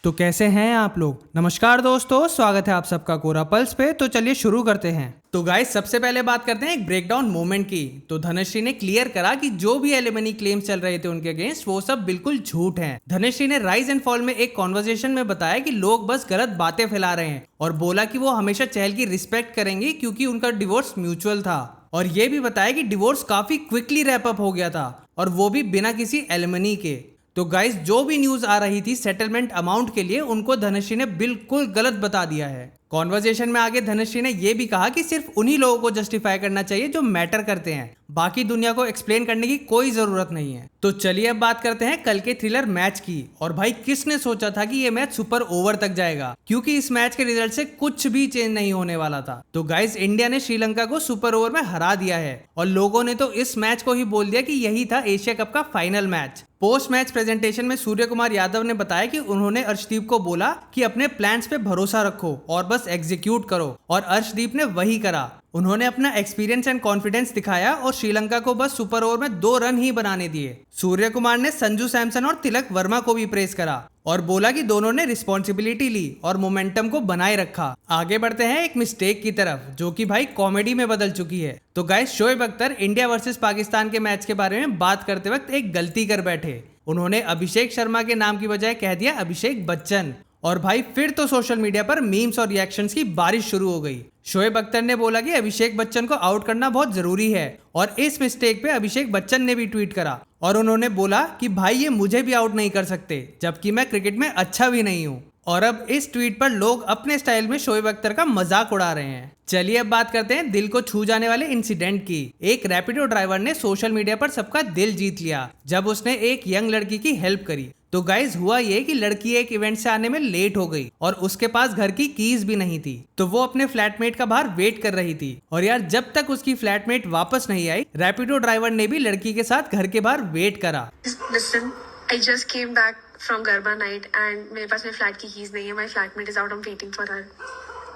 तो कैसे हैं आप लोग। नमस्कार दोस्तों, स्वागत है आप सबका कोरा पल्स पे। तो चलिए शुरू करते हैं। तो गाइस सबसे पहले बात करते हैं एक ब्रेकडाउन मोमेंट की। तो धनश्री ने क्लियर करा कि जो भी एलिमनी क्लेम्स चल रहे थे उनके अगेंस्ट वो सब बिल्कुल झूठ हैं। धनश्री ने राइज एंड फॉल में एक कॉन्वर्सेशन में बताया कि लोग बस गलत बातें फैला रहे हैं और बोला कि वो हमेशा चहल की रिस्पेक्ट करेंगी क्योंकि उनका डिवोर्स म्यूचुअल था। और ये भी बताया कि डिवोर्स काफी क्विकली रैप अप हो गया था और वो भी बिना किसी एलिमनी के। तो गाइस जो भी न्यूज आ रही थी सेटलमेंट अमाउंट के लिए उनको धनश्री ने बिल्कुल गलत बता दिया है। कॉन्वर्सेशन में आगे धनश्री ने यह भी कहा कि सिर्फ उन्हीं लोगों को जस्टिफाई करना चाहिए जो मैटर करते हैं, बाकी दुनिया को एक्सप्लेन करने की कोई जरूरत नहीं है। तो चलिए अब बात करते हैं कल के थ्रिलर मैच की। और भाई किसने सोचा था कि ये मैच सुपर ओवर तक जाएगा, क्योंकि इस मैच के रिजल्ट से कुछ भी चेंज नहीं होने वाला था। तो गाइस इंडिया ने श्रीलंका को सुपर ओवर में हरा दिया है और लोगों ने तो इस मैच को ही बोल दिया कि यही था एशिया कप का final match. Post match presentation में सूर्य कुमार यादव ने बताया कि उन्होंने अर्शदीप को बोला कि अपने प्लान्स पे भरोसा रखो और बस एग्जीक्यूट करो, और अर्शदीप ने वही करा। उन्होंने अपना एक्सपीरियंस एंड कॉन्फिडेंस दिखाया और श्रीलंका को बस सुपर ओवर में 2 रन ही बनाने दिए। सूर्य कुमार ने संजू सैमसन और तिलक वर्मा को भी प्रेस करा और बोला कि दोनों ने रिस्पॉन्सिबिलिटी ली और मोमेंटम को बनाए रखा। आगे बढ़ते हैं एक मिस्टेक की तरफ जो कि भाई कॉमेडी में बदल चुकी है। तो guys Shoaib Akhtar India versus Pakistan के मैच के बारे में बात करते वक्त एक गलती कर बैठे। उन्होंने अभिषेक शर्मा के नाम की बजाय कह दिया अभिषेक बच्चन, और भाई फिर तो सोशल मीडिया पर मीम्स और रिएक्शंस की बारिश शुरू हो गई। शोएब अख्तर ने बोला कि अभिषेक बच्चन को आउट करना बहुत जरूरी है, और इस मिस्टेक पे अभिषेक बच्चन ने भी ट्वीट करा और उन्होंने बोला कि भाई ये मुझे भी आउट नहीं कर सकते, जबकि मैं क्रिकेट में अच्छा भी नहीं हूँ। और अब इस ट्वीट पर लोग अपने स्टाइल में शोएब अख्तर का मजाक उड़ा रहे हैं। चलिए अब बात करते हैं दिल को छू जाने वाले इंसिडेंट की। एक रैपिडो ड्राइवर ने सोशल मीडिया पर सबका दिल जीत लिया जब उसने एक यंग लड़की की हेल्प करी। तो गाइज हुआ ये कि लड़की एक इवेंट से आने में लेट हो गई और उसके पास घर की कीज भी नहीं थी। तो वो अपने फ्लैटमेट का बाहर वेट कर रही थी, और यार जब तक उसकी फ्लैटमेट वापस नहीं आई रैपिडो ड्राइवर ने भी लड़की के साथ घर के बाहर वेट करा। Listen, I just came back from garba night and मेरे पास मेरे फ्लैट की कीज नहीं है। My flatmate is out, I am waiting for her.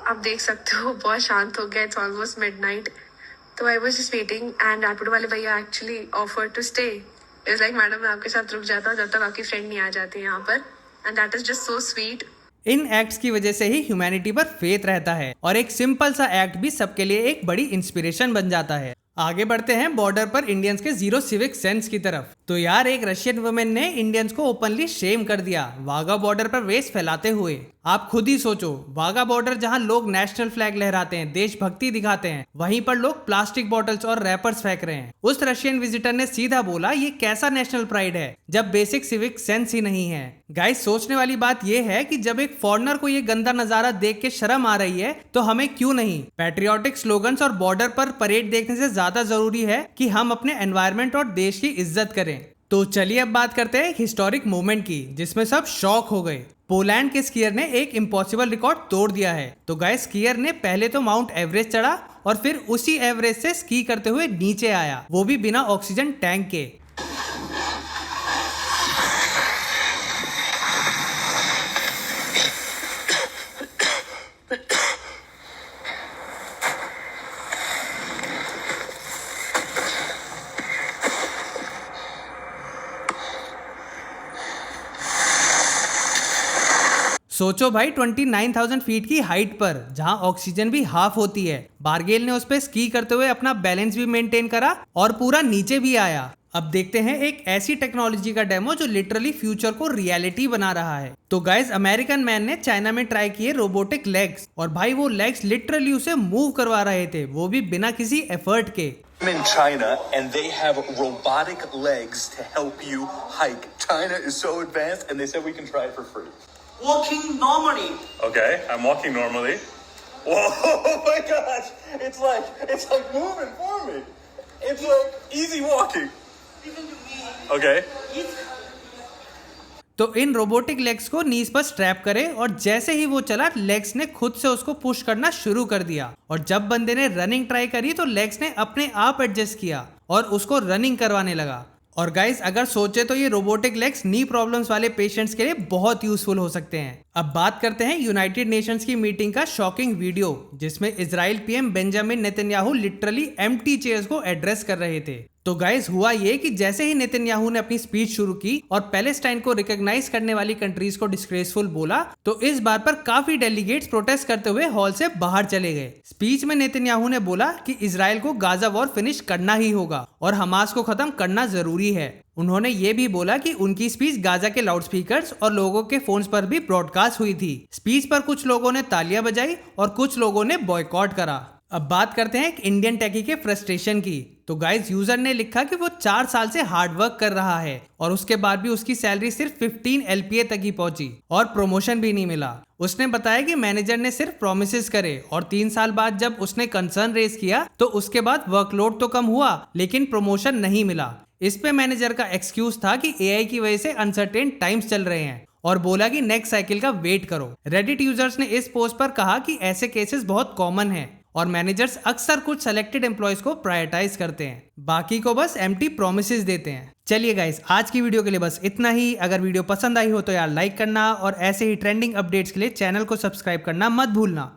आप देख सकते हो बहुत शांत हो गया, इट्स ऑलमोस्ट मिडनाइट। तो I was just waiting and Rapido वाले भैया actually offered to stay. It's like madam मैं आपके साथ रुक जाता हूँ जब तक आपकी फ्रेंड नहीं आ जाती यहाँ पर, and that is just so sweet. In acts की वजह से ही ह्यूमैनिटी पर फेथ रहता है और एक सिंपल सा एक्ट भी सबके लिए एक बड़ी इंस्पिरेशन बन जाता है। आगे बढ़ते हैं बॉर्डर पर इंडियंस के जीरो सिविक सेंस की तरफ। तो यार एक रशियन वुमेन ने इंडियंस को ओपनली शेम कर दिया वाघा बॉर्डर पर वेस्ट फैलाते हुए। आप खुद ही सोचो, वाघा बॉर्डर जहां लोग नेशनल फ्लैग लहराते हैं, देशभक्ति दिखाते हैं, वहीं पर लोग प्लास्टिक बॉटल्स और रैपर्स फेंक रहे हैं। उस रशियन विजिटर ने सीधा बोला ये कैसा नेशनल प्राइड है जब बेसिक सिविक सेंस ही नहीं है। गाइस सोचने वाली बात यह है कि जब एक फॉरेनर को ये गंदा नजारा देख के शर्म आ रही है तो हमें क्यों नहीं। पैट्रियोटिक स्लोगन्स और बॉर्डर पर परेड देखने से ज्यादा जरूरी है कि हम अपने एनवायरनमेंट और देश की इज्जत करें। तो चलिए अब बात करते हैं एक हिस्टोरिक मोमेंट की जिसमें सब शॉक हो गए। पोलैंड के स्कीयर ने एक इम्पॉसिबल रिकॉर्ड तोड़ दिया है। तो गाइस स्कीयर ने पहले तो माउंट एवरेस्ट चढ़ा और फिर उसी एवरेस्ट से स्की करते हुए नीचे आया, वो भी बिना ऑक्सीजन टैंक के। सोचो भाई 29,000 फीट की हाइट पर जहां ऑक्सीजन भी हाफ होती है, बारगेल ने उस पे स्की करते हुए अपना बैलेंस भी मेंटेन करा और पूरा नीचे भी आया। अब देखते हैं एक ऐसी टेक्नोलॉजी का डेमो जो लिटरली फ्यूचर को रियलिटी बना रहा है। तो गाइस अमेरिकन मैन ने चाइना में ट्राई किए रोबोटिक लेग्स, और भाई वो लेग्स लिटरली उसे मूव करवा रहे थे, वो भी बिना किसी एफर्ट के। I'm in China and they have robotic legs to help you hike. China is so advanced and they said we can try it for free. Walking normally. Okay, I'm walking normally. Whoa, oh my gosh! It's like moving for me. It's like easy walking. Listen to me. Okay. तो इन robotic legs को नीज पर strap करे और जैसे ही वो चला legs ने खुद से उसको पुश करना शुरू कर दिया, और जब बंदे ने रनिंग ट्राई करी तो लेग्स ने अपने आप एडजस्ट किया और उसको रनिंग करवाने लगा। और गाइस अगर सोचे तो ये रोबोटिक लेग्स नी प्रॉब्लम्स वाले पेशेंट्स के लिए बहुत यूजफुल हो सकते हैं। अब बात करते हैं यूनाइटेड नेशंस की मीटिंग का शॉकिंग वीडियो जिसमें Israel PM Benjamin Netanyahu literally empty chairs को एड्रेस कर रहे थे। तो गाइस हुआ ये कि जैसे ही नेतन्याहू ने अपनी स्पीच शुरू की और पैलेस्टाइन को रिकॉग्नाइज करने वाली कंट्रीज को डिस्ग्रेसफुल बोला, तो इस बात पर काफी डेलीगेट्स प्रोटेस्ट करते हुए हॉल से बाहर चले गए। स्पीच में नेतन्याहू ने बोला कि इजराइल को गाजा वॉर फिनिश करना ही होगा और हमास को खत्म करना जरूरी है। उन्होंने ये भी बोला कि उनकी स्पीच गाजा के लाउडस्पीकर्स और लोगों के फोन्स पर भी ब्रॉडकास्ट हुई थी। स्पीच पर कुछ लोगों ने तालियां बजाई और कुछ लोगों ने बॉयकॉट करा। अब बात करते हैं एक इंडियन टेकी के फ्रस्ट्रेशन की। तो गाइस यूजर ने लिखा कि वो 4 साल से हार्ड वर्क कर रहा है और उसके बाद भी उसकी सैलरी सिर्फ 15 LPA तक ही पहुंची और प्रमोशन भी नहीं मिला। उसने बताया कि मैनेजर ने सिर्फ प्रॉमिसेस करे और 3 साल बाद जब उसने कंसर्न रेज किया तो उसके बाद वर्कलोड तो कम हुआ लेकिन प्रमोशन नहीं मिला। इस पे मैनेजर का एक्सक्यूज था कि AI की वजह से अनसर्टेन टाइम्स चल रहे हैं और बोला कि नेक्स्ट साइकिल का वेट करो। रेडिट यूजर्स ने इस पोस्ट पर कहा कि ऐसे केसेस बहुत कॉमन हैं और मैनेजर्स अक्सर कुछ सेलेक्टेड एम्प्लॉयज को प्रायोरिटाइज करते हैं, बाकी को बस एम्प्टी प्रोमिसेस देते हैं। चलिए गाइस, आज की वीडियो के लिए बस इतना ही। अगर वीडियो पसंद आई हो तो यार लाइक करना और ऐसे ही ट्रेंडिंग अपडेट्स के लिए चैनल को सब्सक्राइब करना मत भूलना।